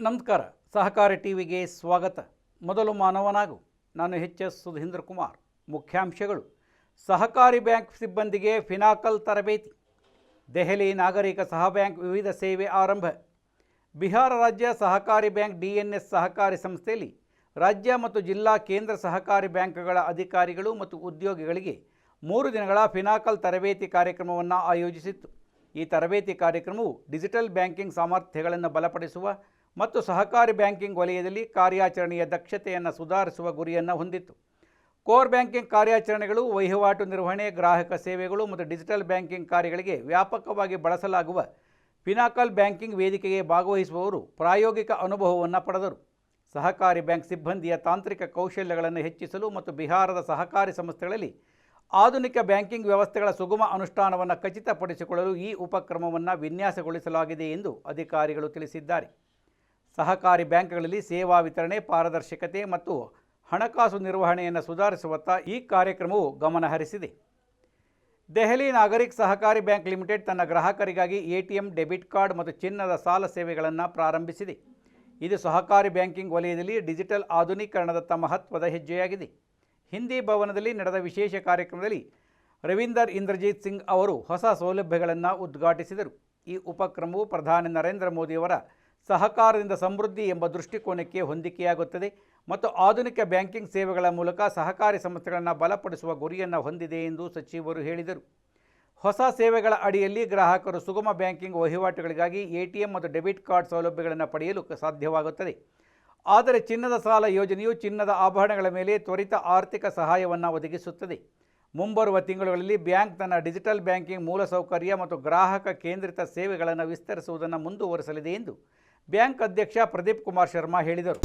ನಮಸ್ಕಾರ. ಸಹಕಾರಿ ಟಿವಿಗೆ ಸ್ವಾಗತ. ಮೊದಲು ಮಾನವನಾಗು. ನಾನು ಎಚ್.ಎಸ್. ಸುಧೀಂದ್ರ ಕುಮಾರ್. ಮುಖ್ಯಾಂಶಗಳು: ಸಹಕಾರಿ ಬ್ಯಾಂಕ್ ಸಿಬ್ಬಂದಿಗೆ ಫಿನಾಕಲ್ ತರಬೇತಿ. ದೆಹಲಿ ನಾಗರಿಕ ಸಹ ಬ್ಯಾಂಕ್ ವಿವಿಧ ಸೇವೆ ಆರಂಭ. ಬಿಹಾರ ರಾಜ್ಯ ಸಹಕಾರಿ ಬ್ಯಾಂಕ್ DNS ಸಹಕಾರಿ ಸಂಸ್ಥೆಯಲ್ಲಿ ರಾಜ್ಯ ಮತ್ತು ಜಿಲ್ಲಾ ಕೇಂದ್ರ ಸಹಕಾರಿ ಬ್ಯಾಂಕ್ಗಳ ಅಧಿಕಾರಿಗಳು ಮತ್ತು ಉದ್ಯೋಗಿಗಳಿಗೆ 3 ದಿನಗಳ ಫಿನಾಕಲ್ ತರಬೇತಿ ಕಾರ್ಯಕ್ರಮವನ್ನು ಆಯೋಜಿಸಿತ್ತು. ಈ ತರಬೇತಿ ಕಾರ್ಯಕ್ರಮವು ಡಿಜಿಟಲ್ ಬ್ಯಾಂಕಿಂಗ್ ಸಾಮರ್ಥ್ಯಗಳನ್ನು ಬಲಪಡಿಸುವ ಮತ್ತು ಸಹಕಾರಿ ಬ್ಯಾಂಕಿಂಗ್ ವಲಯದಲ್ಲಿ ಕಾರ್ಯಾಚರಣೆಯ ದಕ್ಷತೆಯನ್ನು ಸುಧಾರಿಸುವ ಗುರಿಯನ್ನು ಹೊಂದಿತ್ತು. ಕೋರ್ ಬ್ಯಾಂಕಿಂಗ್ ಕಾರ್ಯಾಚರಣೆಗಳು, ವಹಿವಾಟು ನಿರ್ವಹಣೆ, ಗ್ರಾಹಕ ಸೇವೆಗಳು ಮತ್ತು ಡಿಜಿಟಲ್ ಬ್ಯಾಂಕಿಂಗ್ ಕಾರ್ಯಗಳಿಗೆ ವ್ಯಾಪಕವಾಗಿ ಬಳಸಲಾಗುವ ಫಿನಾಕಲ್ ಬ್ಯಾಂಕಿಂಗ್ ವೇದಿಕೆಗೆ ಭಾಗವಹಿಸುವವರು ಪ್ರಾಯೋಗಿಕ ಅನುಭವವನ್ನು ಪಡೆದರು. ಸಹಕಾರಿ ಬ್ಯಾಂಕ್ ಸಿಬ್ಬಂದಿಯ ತಾಂತ್ರಿಕ ಕೌಶಲ್ಯಗಳನ್ನು ಹೆಚ್ಚಿಸಲು ಮತ್ತು ಬಿಹಾರದ ಸಹಕಾರಿ ಸಂಸ್ಥೆಗಳಲ್ಲಿ ಆಧುನಿಕ ಬ್ಯಾಂಕಿಂಗ್ ವ್ಯವಸ್ಥೆಗಳ ಸುಗಮ ಅನುಷ್ಠಾನವನ್ನು ಖಚಿತಪಡಿಸಿಕೊಳ್ಳಲು ಈ ಉಪಕ್ರಮವನ್ನು ವಿನ್ಯಾಸಗೊಳಿಸಲಾಗಿದೆ ಎಂದು ಅಧಿಕಾರಿಗಳು ತಿಳಿಸಿದ್ದಾರೆ. ಸಹಕಾರಿ ಬ್ಯಾಂಕ್ಗಳಲ್ಲಿ ಸೇವಾ ವಿತರಣೆ, ಪಾರದರ್ಶಕತೆ ಮತ್ತು ಹಣಕಾಸು ನಿರ್ವಹಣೆಯನ್ನು ಸುಧಾರಿಸುವತ್ತ ಈ ಕಾರ್ಯಕ್ರಮವು ಗಮನಹರಿಸಿದೆ. ದೆಹಲಿ ನಾಗರಿಕ ಸಹಕಾರಿ ಬ್ಯಾಂಕ್ ಲಿಮಿಟೆಡ್ ತನ್ನ ಗ್ರಾಹಕರಿಗಾಗಿ ATM, ಡೆಬಿಟ್ ಕಾರ್ಡ್ ಮತ್ತು ಚಿನ್ನದ ಸಾಲ ಸೇವೆಗಳನ್ನು ಪ್ರಾರಂಭಿಸಿದೆ. ಇದು ಸಹಕಾರಿ ಬ್ಯಾಂಕಿಂಗ್ ವಲಯದಲ್ಲಿ ಡಿಜಿಟಲ್ ಆಧುನೀಕರಣದತ್ತ ಮಹತ್ವದ ಹೆಜ್ಜೆಯಾಗಿದೆ. ಹಿಂದಿ ಭವನದಲ್ಲಿ ನಡೆದ ವಿಶೇಷ ಕಾರ್ಯಕ್ರಮದಲ್ಲಿ ರವೀಂದರ್ ಇಂದ್ರಜಿತ್ ಸಿಂಗ್ ಅವರು ಹೊಸ ಸೌಲಭ್ಯಗಳನ್ನು ಉದ್ಘಾಟಿಸಿದರು. ಈ ಉಪಕ್ರಮವು ಪ್ರಧಾನಿ ನರೇಂದ್ರ ಮೋದಿಯವರ ಸಹಕಾರದಿಂದ ಸಮೃದ್ಧಿ ಎಂಬ ದೃಷ್ಟಿಕೋನಕ್ಕೆ ಹೊಂದಿಕೆಯಾಗುತ್ತದೆ ಮತ್ತು ಆಧುನಿಕ ಬ್ಯಾಂಕಿಂಗ್ ಸೇವೆಗಳ ಮೂಲಕ ಸಹಕಾರಿ ಸಂಸ್ಥೆಗಳನ್ನು ಬಲಪಡಿಸುವ ಗುರಿಯನ್ನು ಹೊಂದಿದೆ ಎಂದು ಸಚಿವರು ಹೇಳಿದರು. ಹೊಸ ಸೇವೆಗಳ ಅಡಿಯಲ್ಲಿ ಗ್ರಾಹಕರು ಸುಗಮ ಬ್ಯಾಂಕಿಂಗ್ ವಹಿವಾಟುಗಳಿಗಾಗಿ ATM ಮತ್ತು ಡೆಬಿಟ್ ಕಾರ್ಡ್ ಸೌಲಭ್ಯಗಳನ್ನು ಪಡೆಯಲು ಸಾಧ್ಯವಾಗುತ್ತದೆ. ಆದರೆ ಚಿನ್ನದ ಸಾಲ ಯೋಜನೆಯು ಚಿನ್ನದ ಆಭರಣಗಳ ಮೇಲೆ ತ್ವರಿತ ಆರ್ಥಿಕ ಸಹಾಯವನ್ನು ಒದಗಿಸುತ್ತದೆ. ಮುಂಬರುವ ತಿಂಗಳುಗಳಲ್ಲಿ ಬ್ಯಾಂಕ್ ತನ್ನ ಡಿಜಿಟಲ್ ಬ್ಯಾಂಕಿಂಗ್ ಮೂಲಸೌಕರ್ಯ ಮತ್ತು ಗ್ರಾಹಕ ಕೇಂದ್ರಿತ ಸೇವೆಗಳನ್ನು ವಿಸ್ತರಿಸುವುದನ್ನು ಮುಂದುವರಿಸಲಿದೆ ಎಂದು ಬ್ಯಾಂಕ್ ಅಧ್ಯಕ್ಷ ಪ್ರದೀಪ್ ಕುಮಾರ್ ಶರ್ಮಾ ಹೇಳಿದರು.